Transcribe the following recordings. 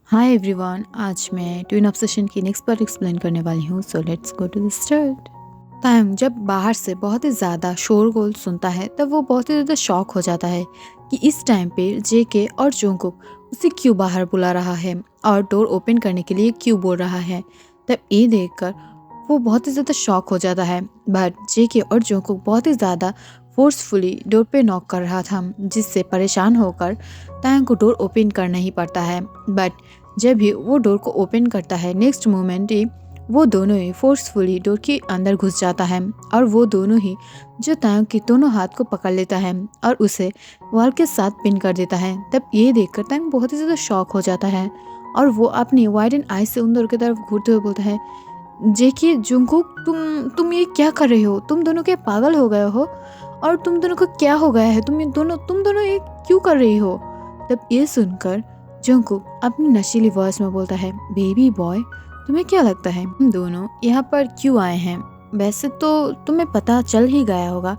हाय everyone, आज मैं twin obsession की नेक्स्ट पार्ट एक्सप्लेन करने वाली हूँ। So let's go to the start. तैंग जब बाहर से बहुत ही ज़्यादा शोरगुल सुनता है तब वो बहुत ही ज़्यादा शॉक हो जाता है कि इस टाइम पे जेके और जोंगकुक उसे क्यों बाहर बुला रहा है और डोर ओपन करने के लिए क्यों बोल रहा है। तब ये देखकर वो बहुत ही ज़्यादा शॉक हो जाता है। बट जेके और जोंगकुक बहुत ही ज़्यादा फोर्सफुली डोर पे नॉक कर रहा था, जिससे परेशान होकर तैंग को डोर ओपन करना ही पड़ता है। बट जब भी वो डोर को ओपन करता है, नेक्स्ट मोमेंट ही वो दोनों ही फोर्सफुली डोर के अंदर घुस जाता है और वो दोनों ही जो तैंग के दोनों हाथ को पकड़ लेता है और उसे वॉल के साथ पिन कर देता है। तब ये देखकर तैंग बहुत ही ज़्यादा शॉक हो जाता है और वो अपनी वाइड एंड आई से उन दोनों की तरफ घूरते हुए बोलता है, जेकी जुंगकुक, तुम ये क्या कर रहे हो? तुम दोनों क्या पागल हो गए हो? और तुम दोनों को क्या हो गया है? तुम दोनों ये क्यों कर रही हो? तब ये सुनकर जंगकुक अपनी नशीली वॉइस में बोलता है, बेबी बॉय, तुम्हें क्या लगता है हम दोनों यहाँ पर क्यों आए हैं? वैसे तो तुम्हें पता चल ही गया होगा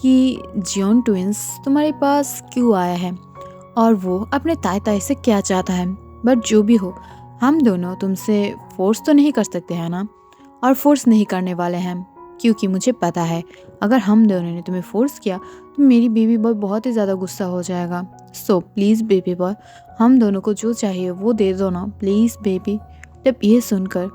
कि जियोन ट्विंस तुम्हारे पास क्यों आया है और वो अपने ताई ताई से क्या चाहता है। बट जो भी हो, हम दोनों तुमसे फोर्स तो नहीं कर सकते हैं ना, और फोर्स नहीं करने वाले हैं, क्योंकि मुझे पता है अगर हम दोनों ने तुम्हें फोर्स किया तो मेरी बेबी बॉय बहुत ही ज़्यादा गुस्सा हो जाएगा। सो प्लीज़ बेबी बॉय, हम दोनों को जो चाहिए वो दे दो ना, प्लीज़ बेबी। तब ये सुनकर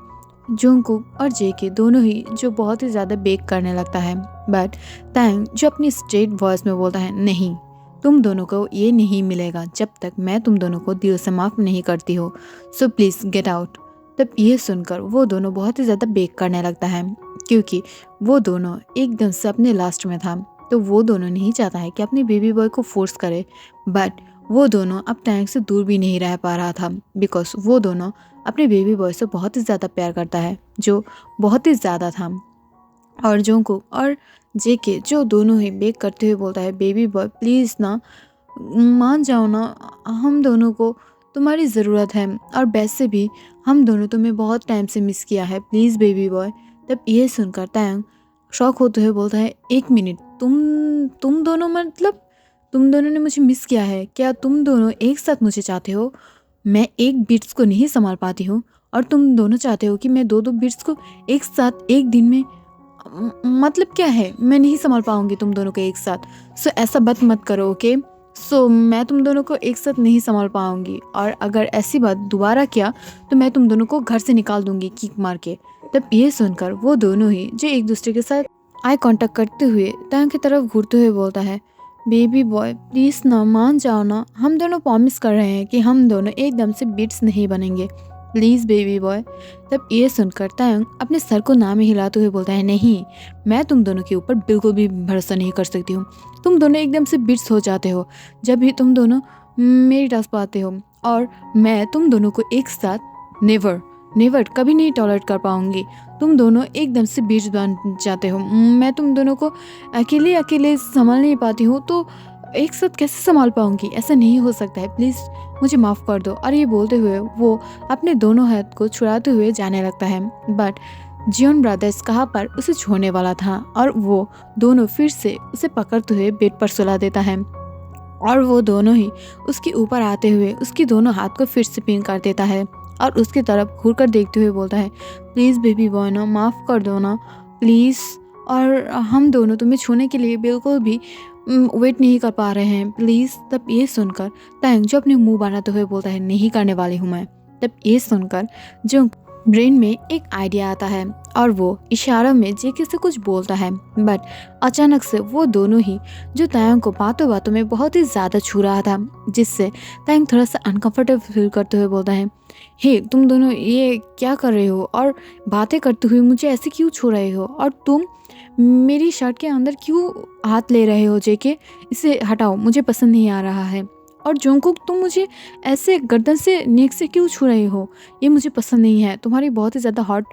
जंगकुक और जेके दोनों ही जो बहुत ही ज़्यादा बेक करने लगता है। बट तैंग जो अपनी स्ट्रेट वॉइस में बोलता है, नहीं, तुम दोनों को ये नहीं मिलेगा जब तक मैं तुम दोनों को दिल से माफ़ नहीं करती हो। So please get out. तब ये सुनकर वो दोनों बहुत ही ज़्यादा बेक करने लगता है, क्योंकि वो दोनों एकदम से अपने लास्ट में था। तो वो दोनों नहीं चाहता है कि अपनी बेबी बॉय को फोर्स करे। बट वो दोनों अब टैंक से दूर भी नहीं रह पा रहा था, बिकॉज वो दोनों अपने बेबी बॉय से बहुत ही ज़्यादा प्यार करता है, जो बहुत ही ज़्यादा था। और जोंगकुक और जेके जो दोनों ही बेक करते हुए बोलता है, बेबी बॉय प्लीज़ ना, मान जाओ ना, हम दोनों को तुम्हारी ज़रूरत है और वैसे भी हम दोनों तुम्हें बहुत टाइम से मिस किया है, प्लीज़ बेबी बॉय। तब ये सुनकर तैंग शॉक होते हुए बोलता है, एक मिनट, तुम दोनों मतलब तुम दोनों ने मुझे मिस किया है क्या? तुम दोनों एक साथ मुझे चाहते हो? मैं एक बिट्स को नहीं संभाल पाती हूँ और तुम दोनों चाहते हो कि मैं दो दो बिट्स को एक साथ एक दिन में, मतलब क्या है? मैं नहीं संभाल पाऊंगी तुम दोनों को एक साथ। सो ऐसा बात मत करो, ओके? सो मैं तुम दोनों को एक साथ नहीं संभाल पाऊंगी और अगर ऐसी बात दोबारा किया तो मैं तुम दोनों को घर से निकाल दूंगी किक मार के। तब ये सुनकर वो दोनों ही जो एक दूसरे के साथ आई कांटेक्ट करते हुए तैंग की तरफ घूरते हुए बोलता है, बेबी बॉय प्लीज़ ना, मान जाओ ना, हम दोनों प्रॉमिस कर रहे हैं कि हम दोनों एकदम से बिट्स नहीं बनेंगे, प्लीज़ बेबी बॉय। तब ये सुनकर तैंग अपने सर को ना में हिलाते हुए बोलता है, नहीं, मैं तुम दोनों के ऊपर बिल्कुल भी भरोसा नहीं कर सकती हूँ। तुम दोनों एकदम से बिट्स हो जाते हो जब भी तुम दोनों मेरी टस पाते हो, और मैं तुम दोनों को एक साथ नेवर नेवर कभी नहीं टॉलरेट कर पाऊंगी। तुम दोनों एकदम से बीच बन जाते हो, मैं तुम दोनों को अकेले अकेले संभाल नहीं पाती हूँ, तो एक साथ कैसे संभाल पाऊंगी? ऐसा नहीं हो सकता है, प्लीज़ मुझे माफ़ कर दो। और ये बोलते हुए वो अपने दोनों हाथ को छुड़ाते हुए जाने लगता है। बट जियोन ब्रदर्स कहाँ पर उसे छोड़ने वाला था और वो दोनों फिर से उसे पकड़ते हुए बेड पर सुला देता है और वो दोनों ही उसके ऊपर आते हुए उसकी दोनों हाथ को फिर से पिन कर देता है और उसकी तरफ घूर कर देखते हुए बोलता है, प्लीज़ बेबी बॉय ना, माफ़ कर दो ना, प्लीज़। और हम दोनों तुम्हें छूने के लिए बिल्कुल भी वेट नहीं कर पा रहे हैं, प्लीज़। तब ये सुनकर तैंग जो अपने मुंह बनाते हुए बोलता है, नहीं करने वाली हूँ मैं। तब ये सुनकर जो ब्रेन में एक आइडिया आता है और वो इशारा में जेके से कुछ बोलता है। बट अचानक से वो दोनों ही जो तैंग को बातों बातों में बहुत ही ज़्यादा छू रहा था, जिससे तैंग थोड़ा सा अनकंफर्टेबल फील करते हुए बोलता है, हे तुम दोनों ये क्या कर रहे हो और बातें करते हुए मुझे ऐसे क्यों छू रहे हो, और तुम मेरी शर्ट के अंदर क्यों हाथ ले रहे हो? जेके, इसे हटाओ, मुझे पसंद नहीं आ रहा है। और जोंगकुक, तुम मुझे ऐसे गर्दन से नेक से क्यों छू रहे हो? ये मुझे पसंद नहीं है, तुम्हारी बहुत ही ज़्यादा हॉट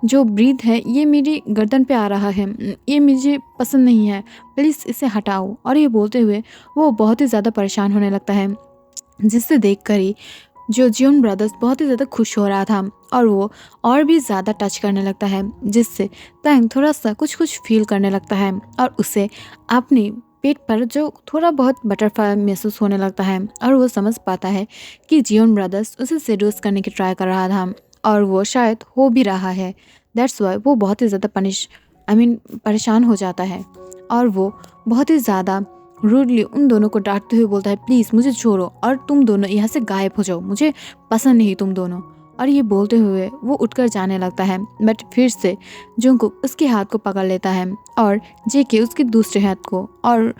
जो ब्रीथ है ये मेरी गर्दन पे आ रहा है, ये मुझे पसंद नहीं है, प्लीज़ इसे हटाओ। और ये बोलते हुए वो बहुत ही ज़्यादा परेशान होने लगता है, जिससे देख कर ही जो जियोन ब्रदर्स बहुत ही ज़्यादा खुश हो रहा था और वो और भी ज़्यादा टच करने लगता है, जिससे तैंग थोड़ा सा कुछ कुछ फील करने लगता है और उसे अपनी पेट पर जो थोड़ा बहुत बटरफ्लाई महसूस होने लगता है और वो समझ पाता है कि जियोन ब्रदर्स उसे सेड्यूस करने की ट्राई कर रहा था और वो शायद हो भी रहा है। दैट्स वाई वो बहुत ही ज़्यादा परेशान हो जाता है और वो बहुत ही ज़्यादा रूडली उन दोनों को डांटते हुए बोलता है, प्लीज़ मुझे छोड़ो और तुम दोनों यहाँ से गायब हो जाओ, मुझे पसंद नहीं तुम दोनों। और ये बोलते हुए वो उठकर जाने लगता है, बट फिर से जंगकुक उसके हाथ को पकड़ लेता है और जेके उसके दूसरे हाथ को, और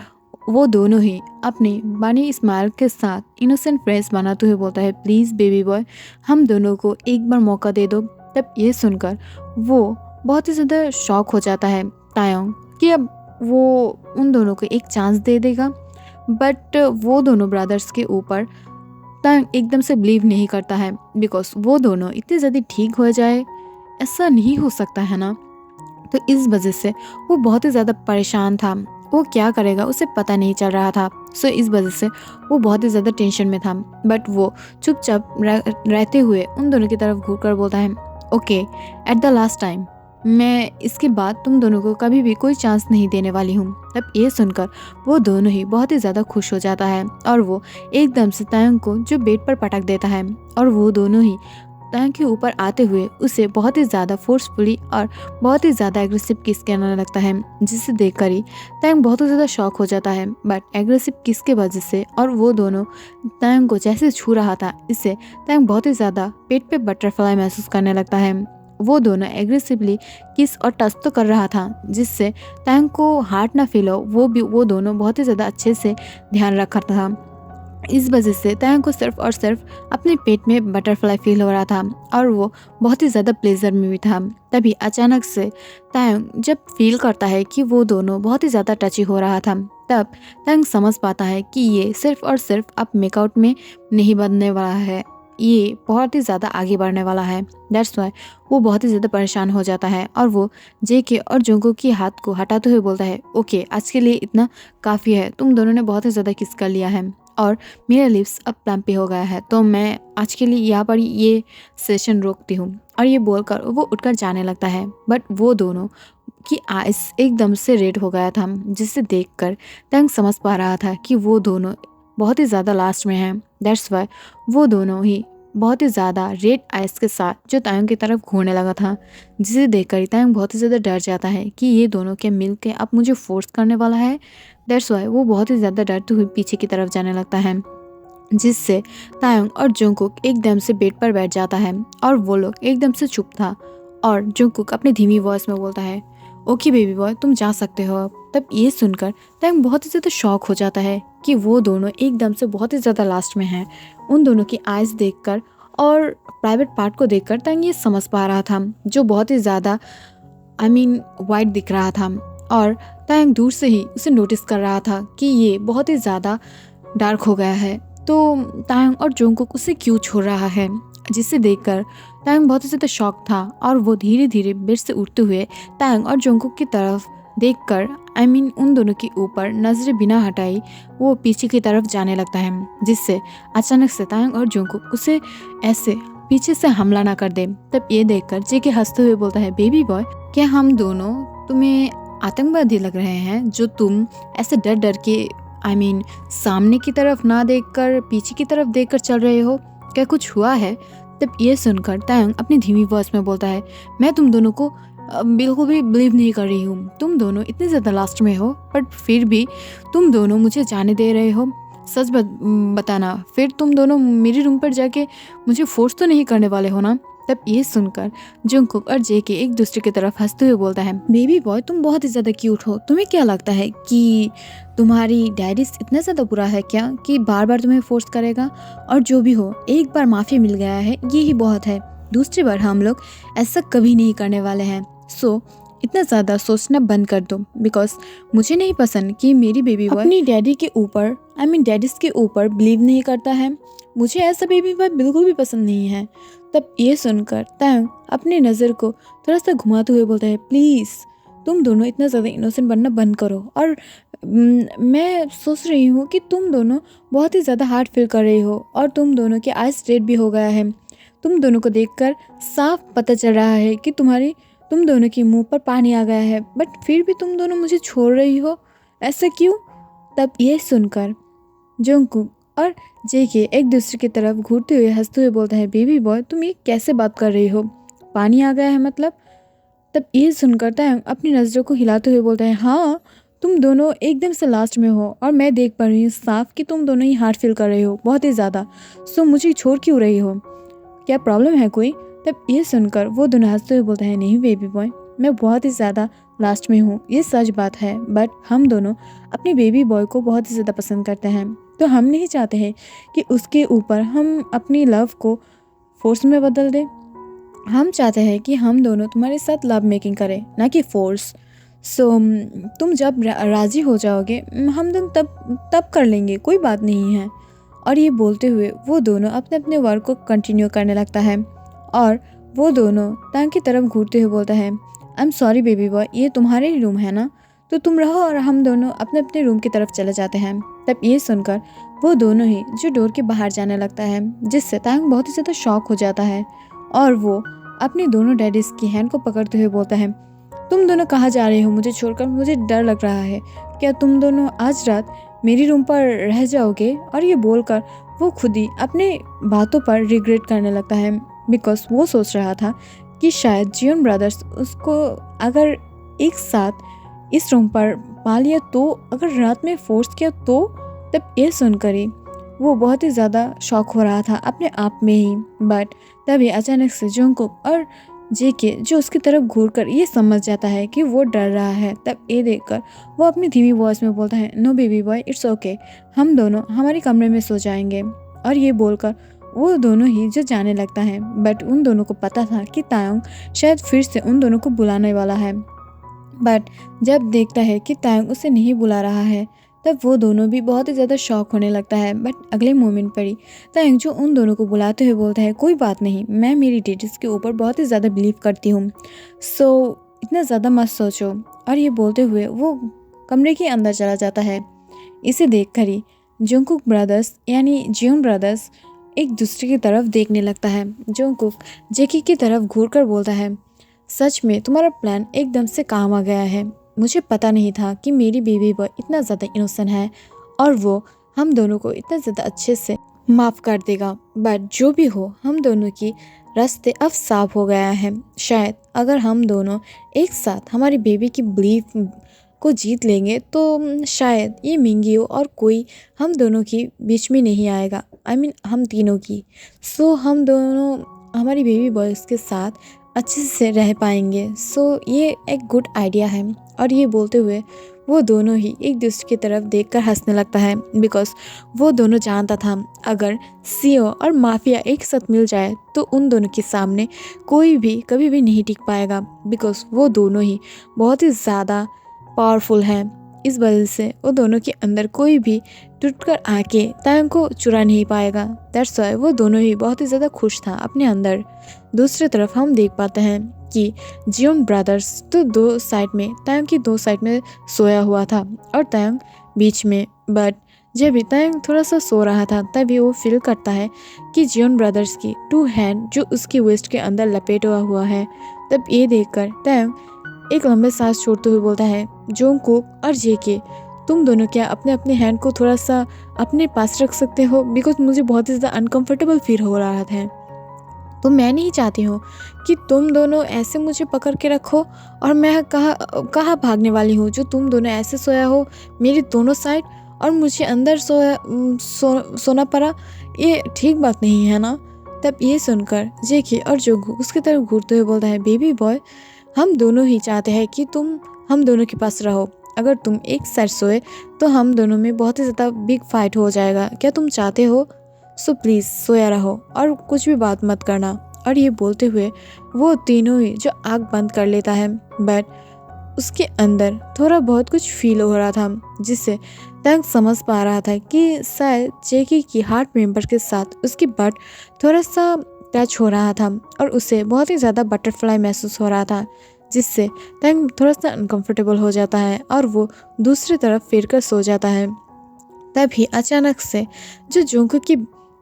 वो दोनों ही अपनी बनी स्माइल के साथ इनोसेंट फेस बनाते हुए बोलता है, प्लीज़ बेबी बॉय हम दोनों को एक बार मौका दे दो। तब ये सुनकर वो बहुत ही ज़्यादा शॉक हो जाता है तायोंग कि अब वो उन दोनों को एक चांस दे देगा, बट वो दोनों ब्रदर्स के ऊपर तायोंग एकदम से बिलीव नहीं करता है बिकॉज वो दोनों इतने जल्दी ठीक हो जाए ऐसा नहीं हो सकता है ना। तो इस वजह से वो बहुत ही ज़्यादा परेशान था, वो क्या करेगा उसे पता नहीं चल रहा था। सो इस वजह से वो बहुत ही ज़्यादा टेंशन में था, बट वो चुपचाप रहते हुए उन दोनों की तरफ घूर कर बोलता है, okay at the last time, मैं इसके बाद तुम दोनों को कभी भी कोई चांस नहीं देने वाली हूँ। तब ये सुनकर वो दोनों ही बहुत ही ज़्यादा खुश हो जाता है और वो एकदम से तायोंग को जो बेड पर पटक देता है और वो दोनों ही तायोंग के ऊपर आते हुए उसे बहुत ही ज़्यादा फोर्सफुली और बहुत ही ज़्यादा एग्रेसिव किस करने लगता है, जिसे देखकर ही तायोंग बहुत ही ज़्यादा शॉक हो जाता है। बट एग्रेसिव किस के वजह से और वो दोनों तायोंग को जैसे छू रहा था, इससे तायोंग बहुत ही ज़्यादा पेट पे बटरफ्लाई महसूस करने लगता है। वो दोनों एग्रेसिवली किस और टच तो कर रहा था, जिससे तायोंग को हार्ट ना फील हो, वो दोनों बहुत ही ज़्यादा अच्छे से ध्यान रखा था। इस वजह से तायोंग को सिर्फ और सिर्फ अपने पेट में बटरफ्लाई फील हो रहा था और वो बहुत ही ज़्यादा प्लेजर में भी था। तभी अचानक से तायोंग जब फील करता है कि वो दोनों बहुत ही ज़्यादा टची हो रहा था, तब तायोंग समझ पाता है कि ये सिर्फ और सिर्फ अब मेकआउट में नहीं बनने वाला है, ये बहुत ही ज़्यादा आगे बढ़ने वाला है। दैट्स वाई वो बहुत ही ज़्यादा परेशान हो जाता है और वो जेके और जोंगकुक के हाथ को हटाते हुए बोलता है, ओके आज के लिए इतना काफ़ी है, तुम दोनों ने बहुत ही ज़्यादा किस कर लिया है और मेरा लिप्स अब प्लम्पी हो गया है, तो मैं आज के लिए यहाँ पर ये सेशन रोकती हूँ। और ये बोलकर वो उठकर जाने लगता है, बट वो दोनों की आइस एकदम से रेड हो गया था, जिसे देखकर तंग समझ पा रहा था कि वो दोनों बहुत ही ज़्यादा लास्ट में हैं। दैट्स वाई वो दोनों ही बहुत ही ज़्यादा रेड आइस के साथ जो तायोंग की तरफ घूरने लगा था, जिसे देखकर तायोंग बहुत ही ज़्यादा डर जाता है कि ये दोनों क्या मिल के अब मुझे फोर्स करने वाला है। दैट्स वाई वो बहुत ही ज़्यादा डरते हुए पीछे की तरफ जाने लगता है, जिससे तायोंग और जोंगकुक एकदम से बेड पर बैठ जाता है और वो लोग एकदम से चुप था। और जोंगकुक अपनी धीमी वॉइस में बोलता है, ओके बेबी बॉय तुम जा सकते हो अब। तब ये सुनकर तायोंग बहुत ही ज़्यादा शॉक हो जाता है कि वो दोनों एकदम से बहुत ही ज़्यादा लास्ट में हैं। उन दोनों की आइज़ देखकर और प्राइवेट पार्ट को देखकर तायोंग ये समझ पा रहा था, जो बहुत ही ज़्यादा वाइट दिख रहा था, और तायोंग दूर से ही उसे नोटिस कर रहा था कि ये बहुत ही ज़्यादा डार्क हो गया है, तो तायोंग और जोंगकुक उसे क्यों छोड़ रहा है, जिसे देखकर तायोंग बहुत ही ज़्यादा शॉक था और वो धीरे धीरे बेड से उठते हुए तायोंग और जोंगकुक की तरफ देखकर उन दोनों के ऊपर नजरें बिना हटाई वो पीछे की तरफ जाने लगता है, जिससे अचानक से तायोंग और जोंगकुक उसे ऐसे पीछे से हमला ना कर दे। तब ये देखकर जेके हंसते हुए बोलता है, बेबी बॉय क्या हम दोनों तुम्हें आतंकवादी लग रहे हैं जो तुम ऐसे डर डर के सामने की तरफ ना देखकर पीछे की तरफ देखकर चल रहे हो, क्या कुछ हुआ है? तब ये सुनकर तायोंग अपनी धीमी वॉइस में बोलता है, मैं तुम दोनों को बिल्कुल भी बिलीव नहीं कर रही हूँ, तुम दोनों इतने ज़्यादा लास्ट में हो बट फिर भी तुम दोनों मुझे जाने दे रहे हो। सच बताना, फिर तुम दोनों मेरे रूम पर जाके मुझे फोर्स तो नहीं करने वाले हो ना? तब ये सुनकर जोंगकुक और जेके एक दूसरे की तरफ हंसते हुए बोलता है, बेबी बॉय तुम बहुत ही ज़्यादा क्यूट हो, तुम्हें क्या लगता है कि तुम्हारी डैडी इतना ज़्यादा बुरा है क्या कि बार बार तुम्हें फोर्स करेगा? और जो भी हो, एक बार माफ़ी मिल गया है ये ही बहुत है, दूसरी बार हम लोग ऐसा कभी नहीं करने वाले हैं। सो इतना ज़्यादा सोचना बंद कर दो, बिकॉज मुझे नहीं पसंद कि मेरी बेबी बॉय अपनी डैडी के ऊपर डैडीज के ऊपर बिलीव नहीं करता है, मुझे ऐसा बेबी बॉय बिल्कुल भी पसंद नहीं है। तब ये सुनकर तायोंग अपनी नज़र को थोड़ा सा घुमाते हुए बोलता है, प्लीज़ तुम दोनों इतना ज़्यादा इनोसेंट बनना बंद करो, और मैं सोच रही हूँ कि तुम दोनों बहुत ही ज़्यादा हार्ड फील कर रही हो और तुम दोनों के आइज रेड भी हो गया है। तुम दोनों को देखकर साफ पता चल रहा है कि तुम दोनों के मुंह पर पानी आ गया है, बट फिर भी तुम दोनों मुझे छोड़ रही हो, ऐसा क्यों? तब ये सुनकर जंगकुक और जेके एक दूसरे की तरफ घूरते हुए हंसते हुए बोलता है, बेबी बॉय तुम ये कैसे बात कर रही हो, पानी आ गया है मतलब। तब ये सुनकर तायंग अपनी नज़रों को हिलाते हुए बोलता है, हाँ तुम दोनों एकदम से लास्ट में हो और मैं देख पा रही हूँ साफ कि तुम दोनों ही हार्ट फील कर रहे हो बहुत ही ज़्यादा। सो मुझे छोड़ क्यों रही हो, क्या प्रॉब्लम है कोई। तब ये सुनकर वो दोनों हंसते हुए बोलते हैं, नहीं बेबी बॉय मैं बहुत ही ज़्यादा लास्ट में हूँ, ये सच बात है, बट हम दोनों अपने बेबी बॉय को बहुत ही ज़्यादा पसंद करते हैं, तो हम नहीं चाहते हैं कि उसके ऊपर हम अपनी लव को फोर्स में बदल दें। हम चाहते हैं कि हम दोनों तुम्हारे साथ लव मेकिंग करें, ना कि फोर्स। सो तुम जब राज़ी हो जाओगे हम दोनों तब कर लेंगे, कोई बात नहीं है। और ये बोलते हुए वो दोनों अपने अपने वर्क को कंटिन्यू करने लगता है और वो दोनों तांग की तरफ घूरते हुए बोलता है, I am sorry baby boy, ये तुम्हारे ही रूम है ना, तो तुम रहो और हम दोनों अपने अपने रूम की तरफ चले जाते हैं। तब ये सुनकर वो दोनों ही जो डोर के बाहर जाने लगता है, जिससे तांग बहुत ही ज़्यादा शॉक हो जाता है और वो अपने दोनों डैडीज की हैंड को पकड़ते हुए बोलता है, तुम दोनों कहाँ जा रहे हो मुझे छोड़कर, मुझे डर लग रहा है, क्या तुम दोनों आज रात मेरी रूम पर रह जाओगे। और ये बोलकर वो खुद ही अपने बातों पर रिग्रेट करने लगता है, बिकॉज वो सोच रहा था कि शायद जियोन ब्रदर्स उसको अगर एक साथ इस रूम पर पा लिया तो, अगर रात में फोर्स किया तो। तब ये सुनकर ही वो बहुत ही ज़्यादा शॉक हो रहा था अपने आप में ही, बट तभी अचानक से जंगकुक और जेके जो उसकी तरफ घूरकर ये समझ जाता है कि वो डर रहा है। तब ये देखकर वो अपनी धीमी वॉइस में बोलता है, no baby boy it's okay, हम दोनों हमारे कमरे में सो जाएंगे। और ये बोलकर वो दोनों ही जो जाने लगता है, बट उन दोनों को पता था कि तायोंग शायद फिर से उन दोनों को बुलाने वाला है, बट जब देखता है कि तायोंग उसे नहीं बुला रहा है तब वो दोनों भी बहुत ही ज़्यादा शॉक होने लगता है। बट अगले मोमेंट पर ही तायोंग जो उन दोनों को बुलाते हुए बोलता है, कोई बात नहीं, मैं मेरी डेटिस के ऊपर बहुत ही ज़्यादा बिलीव करती हूँ, सो इतना ज़्यादा मत सोचो। और ये बोलते हुए वो कमरे के अंदर चला जाता है। इसे देख कर ही जंगकुक ब्रदर्स यानी जियोन ब्रदर्स एक दूसरे की तरफ देखने लगता है। जंगकुक जेकी की तरफ घूर कर बोलता है, सच में तुम्हारा प्लान एकदम से काम आ गया है, मुझे पता नहीं था कि मेरी बेबी बॉय इतना ज़्यादा इनोसेंट है और वो हम दोनों को इतना ज़्यादा अच्छे से माफ़ कर देगा। बट जो भी हो, हम दोनों की रास्ते अब साफ हो गया है। शायद अगर हम दोनों एक साथ हमारी बेबी की बिलीफ को जीत लेंगे तो शायद ये मिंगियो और कोई हम दोनों के बीच में नहीं आएगा, आई मीन हम तीनों की। सो हम दोनों हमारी बेबी बॉयज़ के साथ अच्छे से रह पाएंगे। सो ये एक गुड आइडिया है। और ये बोलते हुए वो दोनों ही एक दूसरे की तरफ देखकर हंसने लगता है, बिकॉज वो दोनों जानता था अगर सीओ और माफिया एक साथ मिल जाए तो उन दोनों के सामने कोई भी कभी भी नहीं टिक पाएगा, बिकॉज वो दोनों ही बहुत ही ज़्यादा पावरफुल हैं। इस वजह से वो दोनों के अंदर कोई भी टूटकर आके तायोंग को चुरा नहीं पाएगा। दैट्स व्हाई वो दोनों ही बहुत ही ज़्यादा खुश था अपने अंदर। दूसरी तरफ हम देख पाते हैं कि जियोन ब्रदर्स तो दो साइड में, तायोंग की दो साइड में सोया हुआ था और तायोंग बीच में। बट जब भी तायोंग थोड़ा सा सो रहा था तभी वो फील करता है कि जियोन ब्रदर्स की टू हैंड जो उसकी वेस्ट के अंदर लपेटा हुआ है। तब ये देखकर तायोंग एक लंबे सांस छोड़ते हुए बोलता है, जंगकुक और जेके तुम दोनों क्या अपने अपने हैंड को थोड़ा सा अपने पास रख सकते हो, बिकॉज मुझे बहुत ही ज़्यादा अनकंफर्टेबल फील हो रहा था। तो मैं नहीं चाहती हूँ कि तुम दोनों ऐसे मुझे पकड़ के रखो और मैं कहाँ भागने वाली हूँ जो तुम दोनों ऐसे सोया हो मेरी दोनों साइड और मुझे अंदर सोना पड़ा, ये ठीक बात नहीं है ना। तब ये सुनकर जेके और जंगकुक उसकी तरफ घूरते हुए बोलता है, बेबी बॉय हम दोनों ही चाहते हैं कि तुम हम दोनों के पास रहो, अगर तुम एक साइड सोए तो हम दोनों में बहुत ही ज़्यादा बिग फाइट हो जाएगा, क्या तुम चाहते हो। सो प्लीज़ सोया रहो और कुछ भी बात मत करना। और ये बोलते हुए वो तीनों ही जो आँख बंद कर लेता है, बट उसके अंदर थोड़ा बहुत कुछ फील हो रहा था, जिससे तंग समझ पा रहा था कि शायद जेकी की हार्ट मेंबर के साथ उसकी बट थोड़ा सा टच हो रहा था और उसे बहुत ही ज़्यादा बटरफ्लाई महसूस हो रहा था, जिससे तंग थोड़ा सा अनकंफर्टेबल हो जाता है और वो दूसरी तरफ फिर कर सो जाता है। तभी अचानक से जो जंगकुक की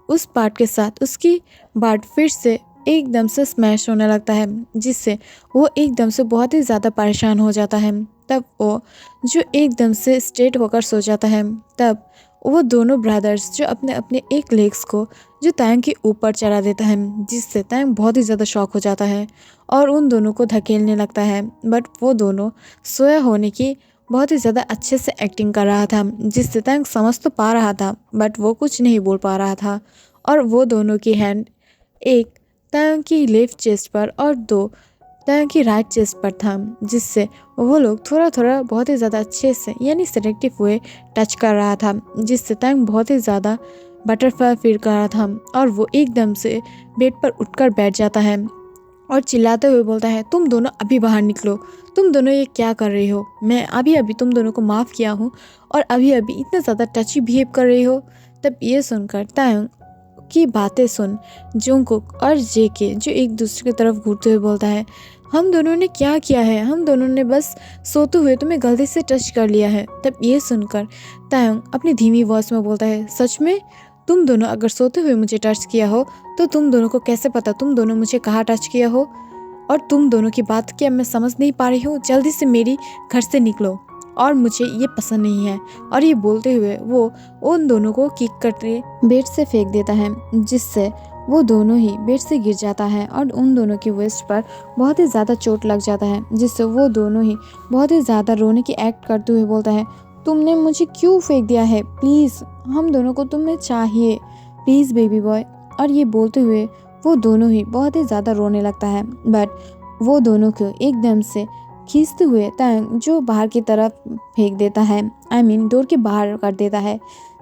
उस पार्ट के साथ उसकी बाट फिर से एकदम से स्मैश होने लगता है, जिससे वो एकदम से बहुत ही ज़्यादा परेशान हो जाता है। तब वो जो एकदम से स्ट्रेट होकर सो जाता है, तब वो दोनों ब्रदर्स जो अपने अपने एक लेग्स को जो तायंग के ऊपर चढ़ा देता है, जिससे तायंग बहुत ही ज़्यादा शॉक हो जाता है और उन दोनों को धकेलने लगता है। बट वो दोनों सोया होने की बहुत ही ज़्यादा अच्छे से एक्टिंग कर रहा था, जिससे तायंग समझ तो पा रहा था बट वो कुछ नहीं बोल पा रहा था। और वो दोनों की हैंड एक तायंग की लेफ्ट चेस्ट पर और दो तायंग की राइट चेस्ट पर था, जिससे वो लोग थोड़ा थोड़ा बहुत ही ज़्यादा अच्छे से यानी सेलेक्टिव हुए टच कर रहा था, जिससे तायंग बहुत ही ज़्यादा बटरफ्लाई फील कर रहा था। और वो एकदम से बेड पर उठकर बैठ जाता है और चिल्लाते हुए बोलता है, तुम दोनों अभी बाहर निकलो, तुम दोनों ये क्या कर रही हो? मैं अभी अभी तुम दोनों को माफ़ किया हूँ और अभी अभी इतना ज़्यादा टची बिहेव कर रही हो। तब ये सुनकर तायंग की बातें सुन जोंगकुक और जेके जो एक दूसरे की तरफ घूरते हुए बोलता है, हम दोनों ने क्या किया है? हम दोनों ने बस सोते हुए तुम्हें गलती से टच कर लिया है। तब ये सुनकर तायंग अपनी धीमी वॉइस में बोलता है, सच में? तुम दोनों अगर सोते हुए मुझे टच किया हो तो तुम दोनों को कैसे पता तुम दोनों मुझे कहाँ टच किया हो? और तुम दोनों की बात क्या मैं समझ नहीं पा रही हूँ? जल्दी से मेरी घर से निकलो और मुझे ये पसंद नहीं है। और ये बोलते हुए वो उन दोनों को किक करके बेड से फेंक देता है, जिससे वो दोनों ही बेड से गिर जाता है और उन दोनों की वेस्ट पर बहुत ही ज़्यादा चोट लग जाता है, जिससे वो दोनों ही बहुत ही ज़्यादा रोने की एक्ट करते हुए बोलता है, तुमने मुझे क्यों फेंक दिया है? प्लीज़ हम दोनों को तुम्हें चाहिए, प्लीज़ बेबी बॉय। और ये बोलते हुए वो दोनों ही बहुत ही ज़्यादा रोने लगता है। बट वो दोनों को एकदम से खींचते हुए तायंग जो बाहर की तरफ फेंक देता है, डोर के बाहर कर देता है,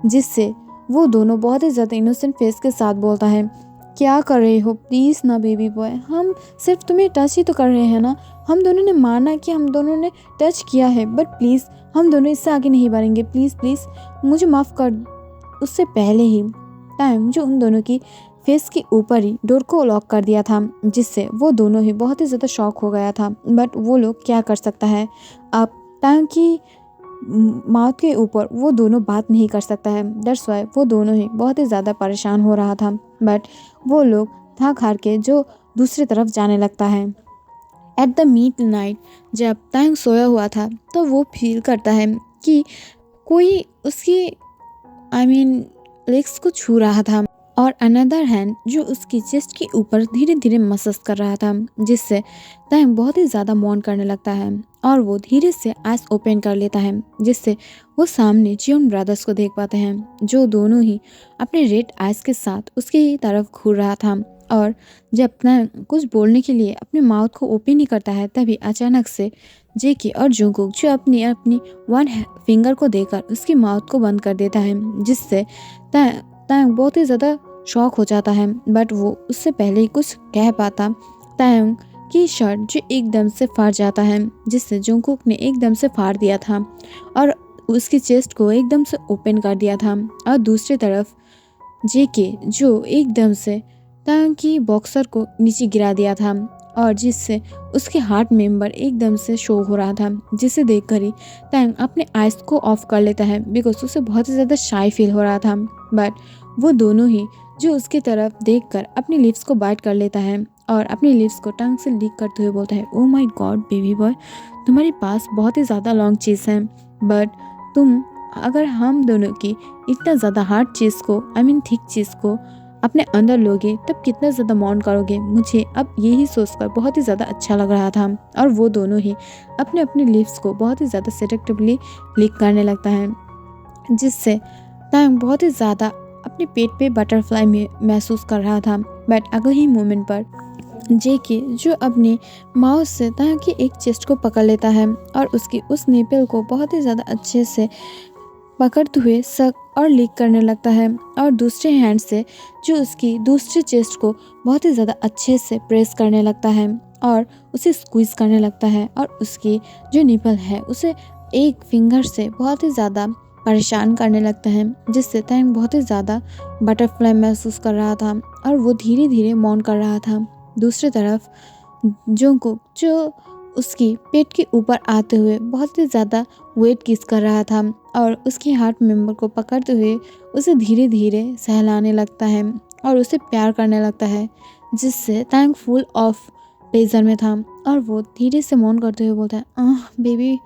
जिससे वो दोनों बहुत ही ज़्यादा इनोसेंट फेस के साथ बोलता है, क्या कर रहे हो? प्लीज़ ना बेबी बॉय, हम सिर्फ तुम्हें टच ही तो कर रहे हैं ना। हम दोनों ने माना कि हम दोनों ने टच किया है, बट प्लीज़ हम दोनों इससे आगे नहीं बढ़ेंगे, प्लीज़ प्लीज़ मुझे माफ़ कर। उससे पहले ही टाइम जो उन दोनों की फेस के ऊपर ही डोर को लॉक कर दिया था, जिससे वो दोनों ही बहुत ही ज़्यादा शॉक हो गया था। बट वो लोग क्या कर सकता है, अब टाइम की माउथ के ऊपर वो दोनों बात नहीं कर सकता है। दैट्स वाई वो दोनों ही बहुत ही ज़्यादा परेशान हो रहा था। बट वो लोग थक हार के जो दूसरी तरफ जाने लगता है। एट द मिड नाइट जब तांग सोया हुआ था तो वो फील करता है कि कोई उसकी लेग्स को छू रहा था और अनदर हैंड जो उसकी चेस्ट के ऊपर धीरे धीरे मसाज कर रहा था, जिससे तांग बहुत ही ज़्यादा मौन करने लगता है और वो धीरे से आइज ओपन कर लेता है, जिससे वो सामने जियोन ब्रदर्स को देख पाते हैं, जो दोनों ही अपने रेड आइज के साथ उसकी ही तरफ घूर रहा था। और जब तांग कुछ बोलने के लिए अपने माउथ को ओपन ही करता है, तभी अचानक से जेके और जुंगकुक जो अपनी अपनी वन फिंगर को देकर उसकी माउथ को बंद कर देता है, जिससे तांग बहुत ही ज़्यादा शॉक हो जाता है। बट वो उससे पहले ही कुछ कह पाता, तांग की शर्ट जो एकदम से फाड़ जाता है, जिससे जुंगकुक ने एकदम से फाड़ दिया था और उसकी चेस्ट को एकदम से ओपन कर दिया था। और दूसरी तरफ जेके जो एकदम से तांग की बॉक्सर को नीचे गिरा दिया था और जिससे उसके हार्ट मेंबर एकदम से शो हो रहा था, जिसे देखकर ही तांग अपने आइज को ऑफ कर लेता है, बिकॉज उसे बहुत ही ज़्यादा शाई फील हो रहा था। बट वो दोनों ही जो उसकी तरफ देखकर अपनी लिप्स को बाइट कर लेता है और अपनी लिप्स को टंग से लीक करते हुए बोलता है, oh my God baby boy, तुम्हारे पास बहुत ही ज़्यादा लॉन्ग चीज़ है, बट तुम अगर हम दोनों की इतना ज़्यादा हार्ड चीज़ को थिक चीज़ को अपने अंदर लोगे तब कितना ज़्यादा मौन करोगे। मुझे अब यही सोचकर बहुत ही ज़्यादा अच्छा लग रहा था। और वो दोनों ही अपने अपने लिप्स को बहुत ही ज़्यादा सेडक्टिवली लिक करने लगता है, जिससे तांग बहुत ही ज़्यादा अपने पेट पे बटरफ्लाई में महसूस कर रहा था। बट अगले ही मोमेंट पर जेके जो अपने माउथ से तांग की एक चेस्ट को पकड़ लेता है और उसकी उस निपल को बहुत ही ज़्यादा अच्छे से पकड़ते हुए सक और लीक करने लगता है और दूसरे हैंड से जो उसकी दूसरी चेस्ट को बहुत ही ज़्यादा अच्छे से प्रेस करने लगता है और उसे स्क्वीज़ करने लगता है और उसकी जो निपल है उसे एक फिंगर से बहुत ही ज़्यादा परेशान करने लगता है, जिससे तांग बहुत ही ज़्यादा बटरफ्लाई महसूस कर रहा था और वो धीरे धीरे मौन कर रहा था। दूसरी तरफ जुंगकुक जो उसकी पेट के ऊपर आते हुए बहुत ही ज़्यादा वेट किस कर रहा था और उसके हार्ट मेंबर को पकड़ते हुए उसे धीरे धीरे सहलाने लगता है और उसे प्यार करने लगता है, जिससे तैंग फुल ऑफ प्लेजर में था और वो धीरे से मौन करते हुए बोलता है, आह बेबी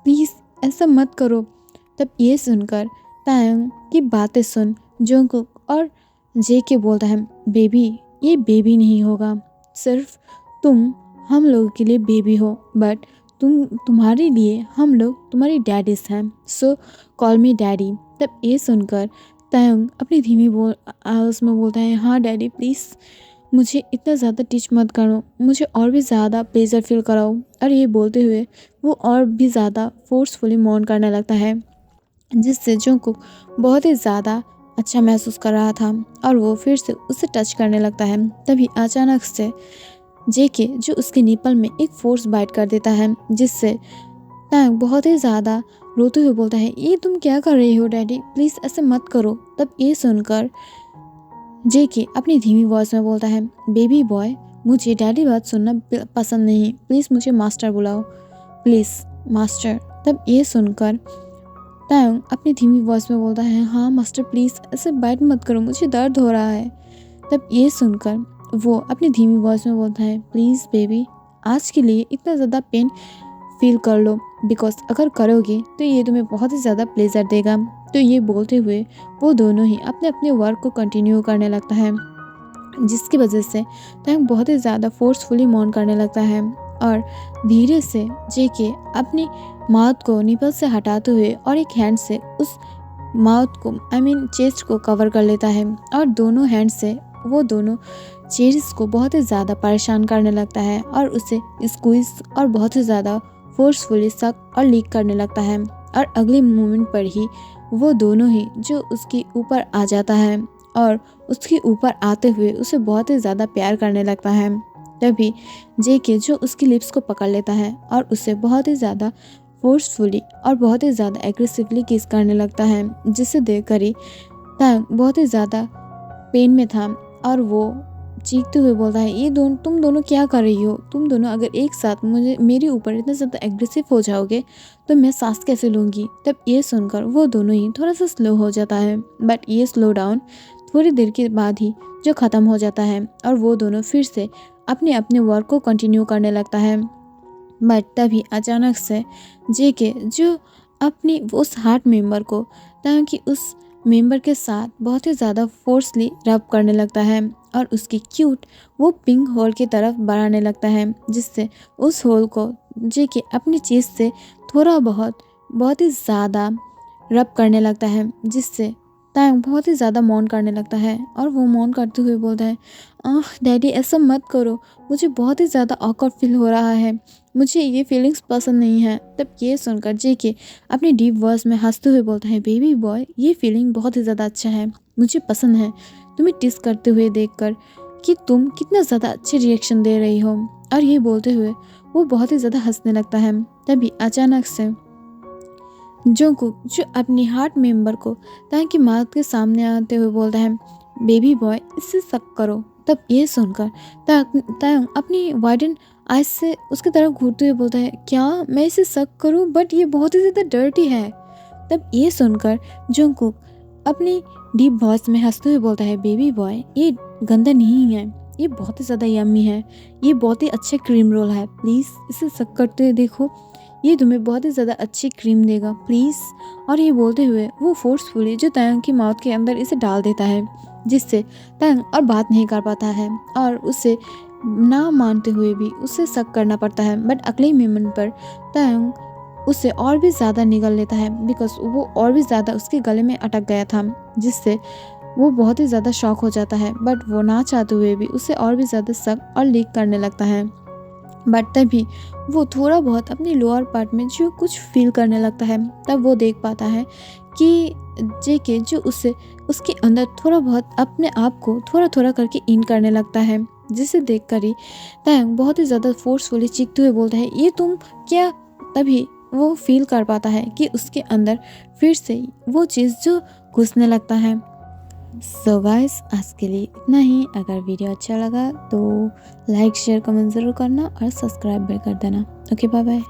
प्लीज़ ऐसा मत करो। तब ये सुनकर तैंग की बातें सुन जंगकुक और जेके बोलता है, बेबी ये बेबी नहीं होगा, सिर्फ तुम हम लोगों के लिए बेबी हो, बट तुम्हारे लिए हम लोग तुम्हारी डैडीज हैं, सो कॉल मी डैडी। तब ये सुनकर तैंग अपनी धीमी आवाज़ में बोलता है, हाँ डैडी प्लीज़ मुझे इतना ज़्यादा टीच मत करो, मुझे और भी ज़्यादा प्लेजर फील कराओ। और ये बोलते हुए वो और भी ज़्यादा फोर्सफुली मौन करने लगता है, जिससे जंगकुक बहुत ही ज़्यादा अच्छा महसूस कर रहा था और वो फिर से उसे टच करने लगता है। तभी अचानक से जेके जो उसके निपल में एक फोर्स बाइट कर देता है, जिससे तैंग बहुत ही ज़्यादा रोते हुए बोलता है, ये तुम क्या कर रही हो डैडी, प्लीज़ ऐसे मत करो। तब ये सुनकर जेके अपनी धीमी वॉइस में बोलता है, बेबी बॉय मुझे डैडी बात सुनना पसंद नहीं, प्लीज़ मुझे मास्टर बुलाओ, प्लीज़ मास्टर। तब ये सुनकर तैंग अपनी धीमी वॉइस में बोलता है, हाँ मास्टर प्लीज़ ऐसे बाइट मत करो, मुझे दर्द हो रहा है। तब ये सुनकर वो अपनी धीमी वॉइस में बोलता है, प्लीज़ बेबी आज के लिए इतना ज़्यादा पेन फील कर लो, बिकॉज अगर करोगे तो ये तुम्हें बहुत ही ज़्यादा प्लेजर देगा। तो ये बोलते हुए वो दोनों ही अपने अपने वर्क को कंटिन्यू करने लगता है, जिसकी वजह से तैंग बहुत ही ज़्यादा फोर्सफुली मौन करने लगता है और धीरे से जेके अपनी माउथ को निपल से हटाते हुए और एक हैंड से उस माउथ को चेस्ट को कवर कर लेता है और दोनों हैंड से वो दोनों चेस्ट को बहुत ही ज़्यादा परेशान करने लगता है और उसे स्क्वीज और बहुत ही ज़्यादा फोर्सफुली सक और लीक करने लगता है। और अगले मोमेंट पर ही वो दोनों ही जो उसके ऊपर आ जाता है और उसके ऊपर आते हुए उसे बहुत ही ज़्यादा प्यार करने लगता है। तभी जेके जो उसकी लिप्स को पकड़ लेता है और उसे बहुत ही ज़्यादा फोर्सफुली और बहुत ही ज़्यादा एग्रेसिवली किस करने लगता है, जिसे देखकर ही तैंग बहुत ही ज़्यादा पेन में था और वो चीखते हुए बोलता है, ये तुम दोनों क्या कर रही हो, तुम दोनों अगर एक साथ मेरे ऊपर इतना ज़्यादा एग्रेसिव हो जाओगे तो मैं सांस कैसे लूँगी। तब ये सुनकर वो दोनों ही थोड़ा सा स्लो हो जाता है, बट ये स्लो डाउन थोड़ी देर के बाद ही जो ख़त्म हो जाता है और वो दोनों फिर से अपने अपने वर्क को कंटिन्यू करने लगता है। बट तभी अचानक से जेके जो अपनी उस हार्ट मेंबर को ताकि उस मेंबर के साथ बहुत ही ज़्यादा फोर्सली रब करने लगता है और उसकी क्यूट वो पिंक होल की तरफ बढ़ाने लगता है, जिससे उस होल को जेके अपनी चीज़ से थोड़ा बहुत ही ज़्यादा रब करने लगता है, जिससे तैंग बहुत ही ज़्यादा मौन करने लगता है और वो मौन करते हुए बोलता है, डैडी ऐसा मत करो, मुझे बहुत ही ज़्यादा ऑकवर्ड फील हो रहा है, मुझे ये फीलिंग्स पसंद नहीं है। तब ये सुनकर जेके अपनी डीप वॉइस में हंसते हुए बोलता है, बेबी बॉय ये फीलिंग बहुत ही ज़्यादा अच्छा है, मुझे पसंद है तुम्हें टिस करते हुए देखकर कि तुम कितना ज़्यादा अच्छे रिएक्शन दे रही हो। और ये बोलते हुए वो बहुत ही ज़्यादा हंसने लगता है। तभी अचानक से जंगकुक जो अपनी हार्ट मेंबर को तैंग की माउथ के सामने आते हुए बोलता है, बेबी बॉय इससे शक करो। तब ये सुनकर तैंग अपनी वाइडन आइज से उसकी तरफ घूरते हुए बोलता है, क्या मैं इसे शक करूं, बट ये बहुत ही ज़्यादा डर्टी है। तब ये सुनकर जंगकुक अपनी डीप वॉइस में हंसते हुए बोलता है, बेबी बॉय ये गंदा नहीं है, ये बहुत ही ज़्यादा यम्मी है, ये बहुत ही अच्छे क्रीम रोल है, प्लीज़ इसे शक करते हुए देखो, ये तुम्हें बहुत ही ज़्यादा अच्छी क्रीम देगा प्लीज़। और ये बोलते हुए वो फोर्सफुली जो तैंग की माउथ के अंदर इसे डाल देता है, जिससे तैंग और बात नहीं कर पाता है और उसे ना मानते हुए भी उसे शक करना पड़ता है। बट अगले मोमेंट पर तैंग उसे और भी ज़्यादा निगल लेता है, बिकॉज वो और भी ज़्यादा उसके गले में अटक गया था, जिससे वो बहुत ही ज़्यादा शॉक हो जाता है। बट वो ना चाहते हुए भी उसे और भी ज़्यादा शक और लीक करने लगता है। बट तभी वो थोड़ा बहुत अपने लोअर पार्ट में जो कुछ फील करने लगता है, तब वो देख पाता है कि जेके जो उसके अंदर थोड़ा बहुत अपने आप को थोड़ा थोड़ा करके इन करने लगता है, जिसे देखकर ही तैंग बहुत ही ज़्यादा फोर्सफुली चीखते हुए बोलता है, ये तुम क्या। तभी वो फील कर पाता है कि उसके अंदर फिर से वो चीज़ जो घुसने लगता है। सो गाइस आज के लिए इतना ही। अगर वीडियो अच्छा लगा तो लाइक शेयर कमेंट ज़रूर करना और सब्सक्राइब भी कर देना। Okay bye bye.